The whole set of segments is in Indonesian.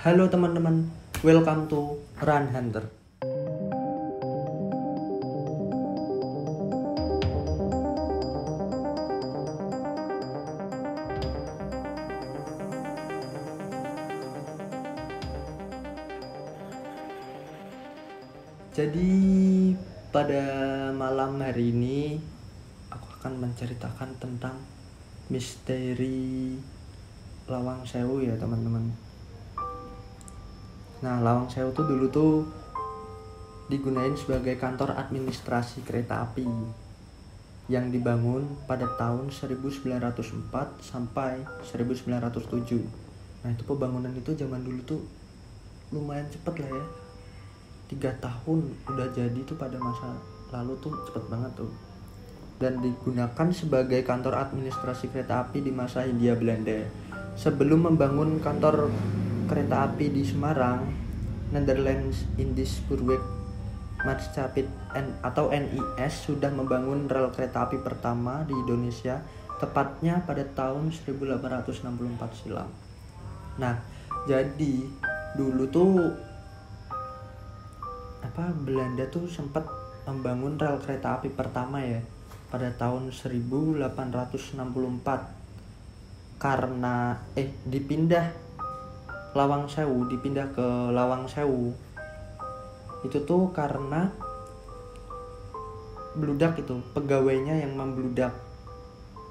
Halo teman-teman, welcome to Run Hunter. Jadi pada malam hari ini aku akan menceritakan tentang misteri Lawang Sewu ya teman-teman. Nah, Lawang Sewu tuh dulu tuh digunain sebagai kantor administrasi kereta api yang dibangun pada tahun 1904 sampai 1907. Nah, itu pembangunan itu zaman dulu tuh lumayan cepet lah ya. 3 tahun udah jadi tuh, pada masa lalu tuh cepet banget tuh. Dan digunakan sebagai kantor administrasi kereta api di masa Hindia Belanda. Sebelum membangun kantor kereta api di Semarang, Netherlands Indisch Spoorweg Maatschappij atau NIS sudah membangun rel kereta api pertama di Indonesia, tepatnya pada tahun 1864 silam. Nah, jadi dulu tuh Belanda tuh sempat membangun rel kereta api pertama ya pada tahun 1864 karena dipindah ke Lawang Sewu itu tuh karena bludak, itu pegawainya yang membludak,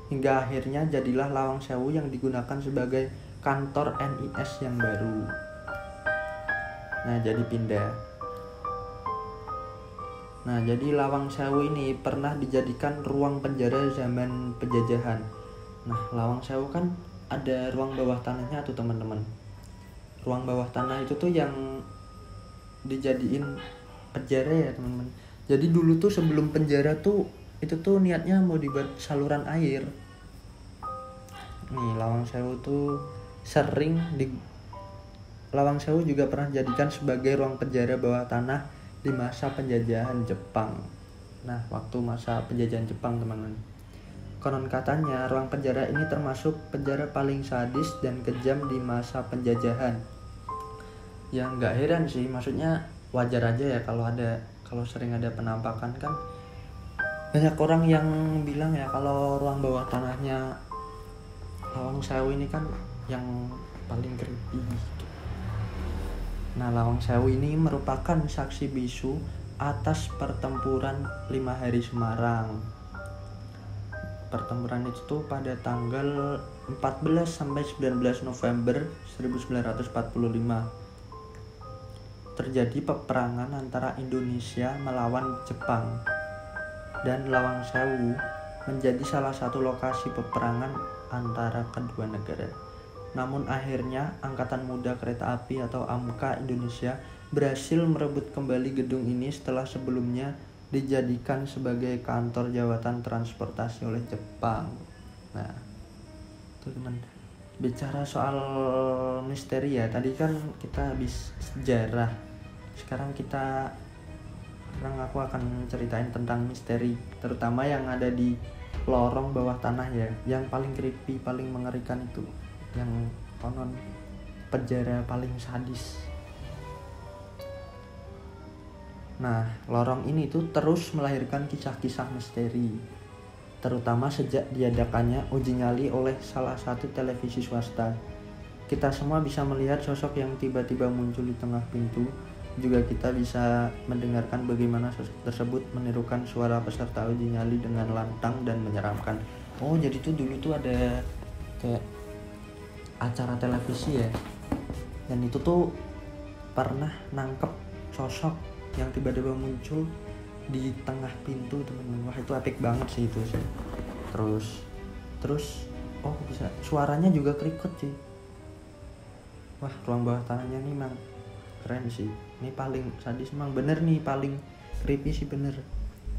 hingga akhirnya jadilah Lawang Sewu yang digunakan sebagai kantor NIS yang baru. Nah, jadi pindah. Nah, jadi Lawang Sewu ini pernah dijadikan ruang penjara zaman penjajahan. Nah, Lawang Sewu kan ada ruang bawah tanahnya tuh teman-teman. Ruang bawah tanah itu tuh yang dijadiin penjara ya teman-teman. Jadi dulu tuh sebelum penjara tuh itu tuh niatnya mau dibuat saluran air. Nih, Lawang Sewu tuh Lawang Sewu juga pernah dijadikan sebagai ruang penjara bawah tanah di masa penjajahan Jepang. Nah, waktu masa penjajahan Jepang teman-teman, konon katanya ruang penjara ini termasuk penjara paling sadis dan kejam di masa penjajahan. Ya nggak heran sih, maksudnya wajar aja ya kalau sering ada penampakan kan. Banyak orang yang bilang ya kalau ruang bawah tanahnya Lawang Sewu ini kan yang paling creepy gitu. Nah, Lawang Sewu ini merupakan saksi bisu atas pertempuran 5 hari Semarang. Pertempuran itu tuh pada tanggal 14 sampai 19 November 1945. Terjadi peperangan antara Indonesia melawan Jepang. Dan Lawang Sewu menjadi salah satu lokasi peperangan antara kedua negara. Namun akhirnya Angkatan Muda Kereta Api atau AMKA Indonesia berhasil merebut kembali gedung ini setelah sebelumnya dijadikan sebagai kantor jawatan transportasi oleh Jepang. Nah, itu teman, bicara soal misteri ya. Tadi kan kita habis sejarah. Sekarang aku akan ceritain tentang misteri, terutama yang ada di lorong bawah tanah ya. Yang paling creepy, paling mengerikan itu yang konon penjara paling sadis. Nah, lorong ini tuh terus melahirkan kisah-kisah misteri, terutama sejak diadakannya uji nyali oleh salah satu televisi swasta. Kita semua bisa melihat sosok yang tiba-tiba muncul di tengah pintu. Juga kita bisa mendengarkan bagaimana sosok tersebut menirukan suara peserta uji nyali dengan lantang dan menyeramkan. Oh, jadi tuh dulu tuh ada kayak acara televisi ya, dan itu tuh pernah nangkep sosok yang tiba-tiba muncul di tengah pintu teman-teman. Wah, itu epic banget sih itu sih. Terus bisa suaranya juga kerikut sih. Wah, ruang bawah tanahnya nih emang keren sih. Ini paling sadis emang, bener nih, paling creepy sih bener.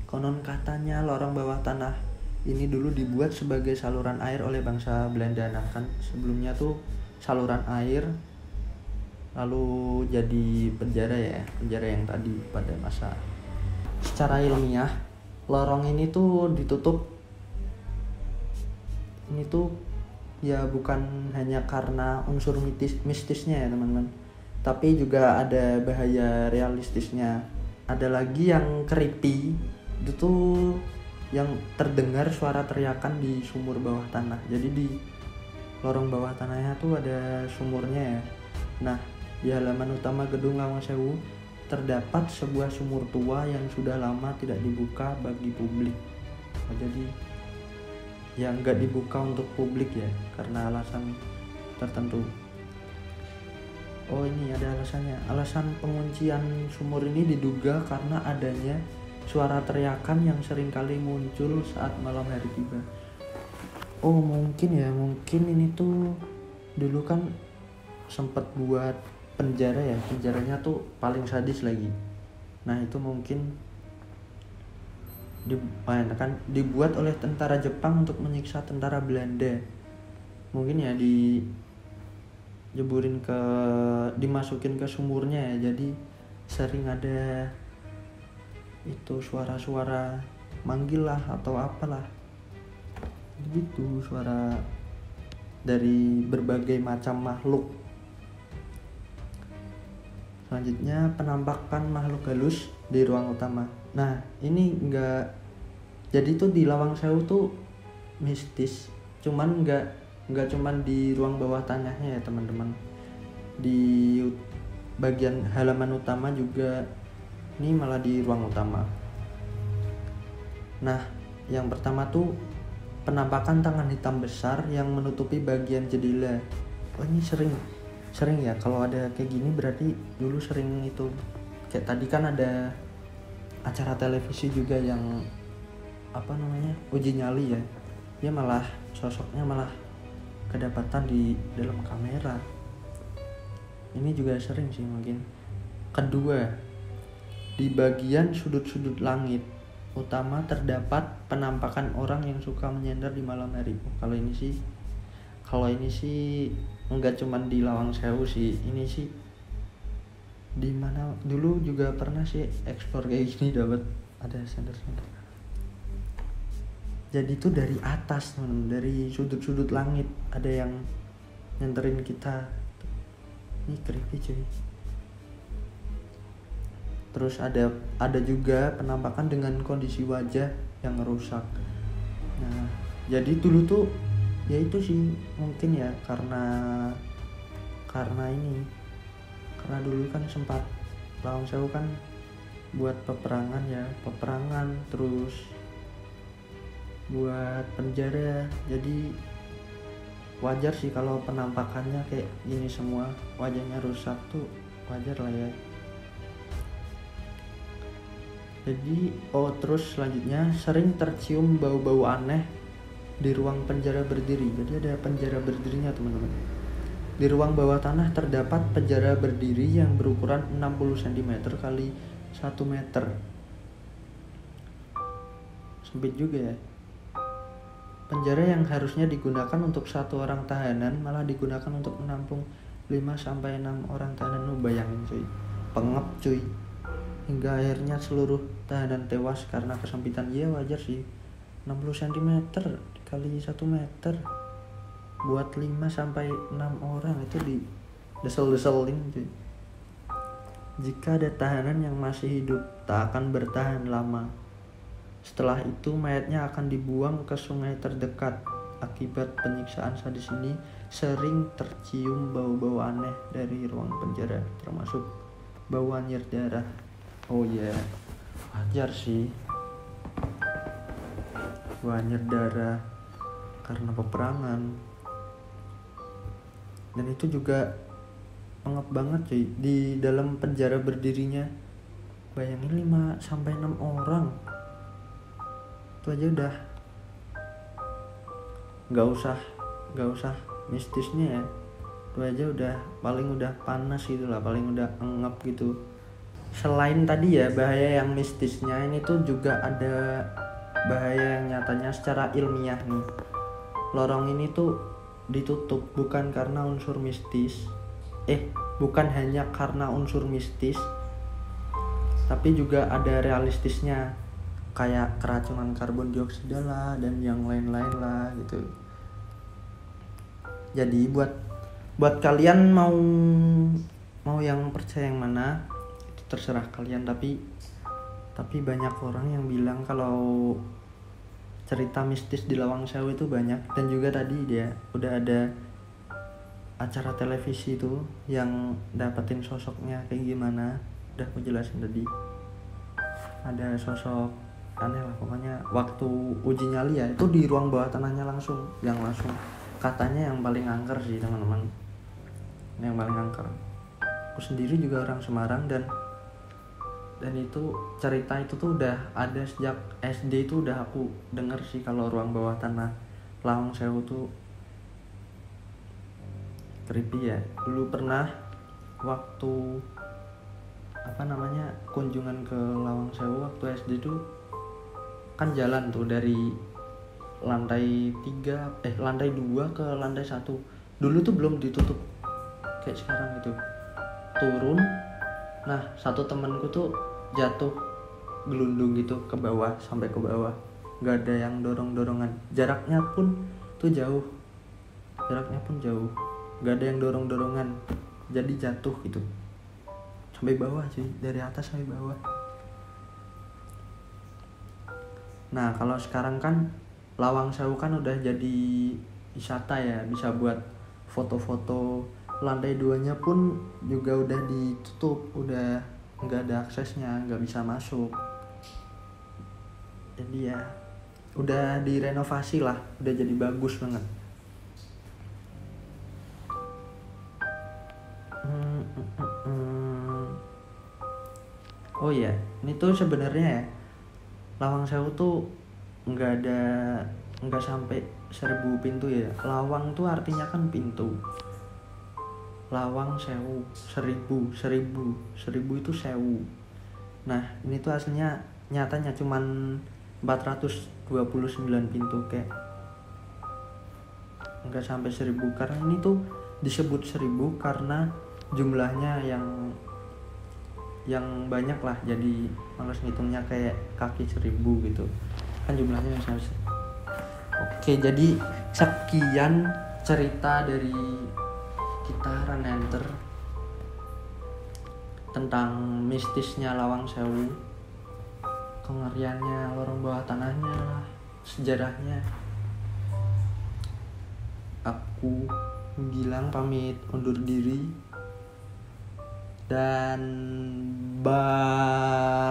Konon katanya lorong bawah tanah ini dulu dibuat sebagai saluran air oleh bangsa Belanda. Nah, kan sebelumnya tuh saluran air lalu jadi penjara yang tadi pada masa. Secara ilmiah, lorong ini tuh ditutup. Ini tuh ya bukan hanya karena unsur mistisnya ya teman-teman, tapi juga ada bahaya realistisnya. Ada lagi yang creepy, itu tuh yang terdengar suara teriakan di sumur bawah tanah. Jadi di lorong bawah tanahnya tuh ada sumurnya ya. Nah, di halaman utama gedung Lawang Sewu terdapat sebuah sumur tua yang sudah lama tidak dibuka bagi publik. Jadi yang nggak dibuka untuk publik ya, karena alasan tertentu. Oh, ini ada alasannya. Alasan penguncian sumur ini diduga karena adanya suara teriakan yang seringkali muncul saat malam hari tiba. Oh, mungkin ini tuh dulu kan sempat buat penjara ya. Penjaranya tuh paling sadis lagi. Nah, itu mungkin dibuat oleh tentara Jepang untuk menyiksa tentara Belanda. Mungkin ya dimasukin ke sumurnya ya, jadi sering ada itu suara-suara manggil lah atau apalah begitu, suara dari berbagai macam makhluk. Selanjutnya, penampakan makhluk halus di ruang utama. Nah, ini jadi tuh di Lawang Sewu tuh mistis, cuman enggak cuman di ruang bawah tanahnya ya teman-teman, di bagian halaman utama juga, ini malah di ruang utama. Nah, yang pertama tuh penampakan tangan hitam besar yang menutupi bagian jendela. Oh, ini sering ya kalau ada kayak gini, berarti dulu sering itu. Kayak tadi kan ada acara televisi juga yang uji nyali ya, dia malah sosoknya malah kedapatan di dalam kamera. Ini juga sering sih mungkin. Kedua, di bagian sudut-sudut langit utama terdapat penampakan orang yang suka menyender di malam hari. Kalau ini sih enggak cuman di Lawang Sewu sih, ini sih di mana dulu juga pernah sih eksplor kayak gini, dapat ada sender-sender. Jadi itu dari atas, dari sudut-sudut langit ada yang nyenterin kita. Ini creepy cuy. Terus ada juga penampakan dengan kondisi wajah yang rusak. Nah, jadi dulu tuh ya itu sih mungkin ya karena dulu kan sempat Lawang Sewu kan buat peperangan terus buat penjara, jadi wajar sih kalau penampakannya kayak gini semua, wajahnya rusak tuh wajar lah ya. Jadi terus selanjutnya, sering tercium bau-bau aneh di ruang penjara berdiri. Jadi ada penjara berdirinya teman-teman. Di ruang bawah tanah terdapat penjara berdiri yang berukuran 60 cm kali 1 meter. Sempit juga ya. Penjara yang harusnya digunakan untuk 1 orang tahanan malah digunakan untuk menampung 5-6 orang tahanan. Bayangin cuy, pengep cuy. Hingga akhirnya seluruh tahanan tewas karena kesempitan. Ya wajar sih, 60 cm kali 1 meter buat 5-6 orang itu di desel-deselin cuy. Jika ada tahanan yang masih hidup, tak akan bertahan lama. Setelah itu mayatnya akan dibuang ke sungai terdekat. Akibat penyiksaan sadis ini, sering tercium bau-bau aneh dari ruang penjara, termasuk bau anyir darah. Oh iya, wajar sih, bau anyir darah karena peperangan. Dan itu juga pengep banget cuy, di dalam penjara berdirinya. Bayangin 5-6 orang, itu aja udah nggak usah mistisnya ya, itu aja udah panas gitu lah, paling udah engap gitu. Selain tadi ya bahaya yang mistisnya, ini tuh juga ada bahaya yang nyatanya secara ilmiah nih. Lorong ini tuh ditutup bukan hanya karena unsur mistis, tapi juga ada realistisnya, kayak keracunan karbon dioksida lah dan yang lain-lain lah gitu. Jadi buat kalian mau mau yang percaya yang mana itu terserah kalian, tapi banyak orang yang bilang kalau cerita mistis di Lawang Sewu itu banyak. Dan juga tadi dia udah ada acara televisi itu yang dapetin sosoknya kayak gimana, udah aku jelasin tadi. Ada sosok aneh lah pokoknya. Waktu uji nyali ya itu di ruang bawah tanahnya langsung katanya yang paling angker sih teman-teman, yang paling angker. Aku sendiri juga orang Semarang, dan itu cerita itu tuh udah ada sejak SD. Itu udah aku denger sih kalau ruang bawah tanah Lawang Sewu tuh creepy ya. Dulu pernah waktu kunjungan ke Lawang Sewu waktu SD tuh kan jalan tuh dari lantai 2 ke lantai 1. Dulu tuh belum ditutup kayak sekarang gitu. Turun, nah satu temanku tuh jatuh gelundung gitu ke bawah, sampai ke bawah. Gak ada yang dorong-dorongan, jaraknya pun jauh, gak ada yang dorong-dorongan, jadi jatuh gitu sampai bawah cuy, dari atas sampai bawah. Nah kalau sekarang kan Lawang Sewu kan udah jadi wisata ya, bisa buat foto-foto. Lantai 2-nya pun juga udah ditutup, udah nggak ada aksesnya, nggak bisa masuk. Jadi ya udah direnovasi lah, udah jadi bagus banget. Oh iya, ini tuh sebenarnya ya Lawang Sewu tuh nggak sampai 1000 pintu ya. Lawang tuh artinya kan pintu. Lawang Sewu, 1000 itu sewu. Nah ini tuh aslinya nyatanya cuman 429 pintu, kayak nggak sampai 1000. Karena ini tuh disebut 1000 karena jumlahnya yang banyak lah, jadi males ngitungnya, kayak kaki 1000 gitu kan jumlahnya misalnya. Oke, jadi sekian cerita dari kita Runenter tentang mistisnya Lawang Sewu, kengeriannya, lorong bawah tanahnya, sejarahnya. Aku Gilang pamit undur diri, dan bye.